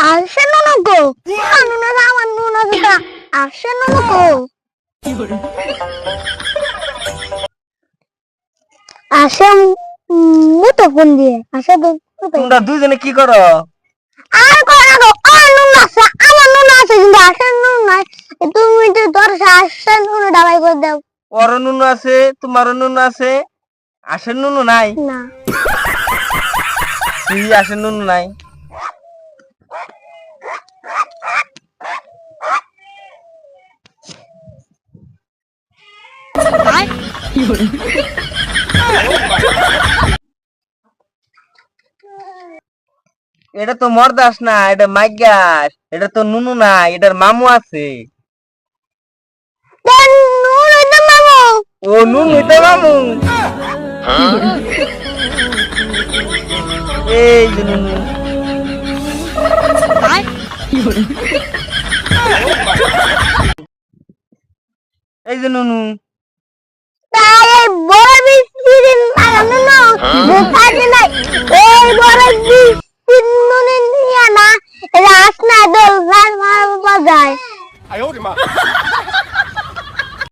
আসে নুনু গো নুনু আমার নুনু যেটা আসে নুনু গো আসে মুতো ফোন দিয়ে আসে তোমরা দুইজনে কি করো? আর কোনা গো আর নুনু আছে আমার নুনু আছে কিন্তু আসে নুনু নাই তুমি তো তোর আসে নুনু ডাবাই করে দাও ওর নুনু আছে, তোমারও নুনু আছে, আসের নুনু নাই। না তুই আসের নুনু নাই। এটা তো মর্দাস না, এটা মাইগাস, এটা তো নুনু না, এটার মামু আছে। দেন নুনু তো মামু ও নুনু তো মামু। এই যে নুনু। এই যে নুনু। তাই বড় মিস্ত্রি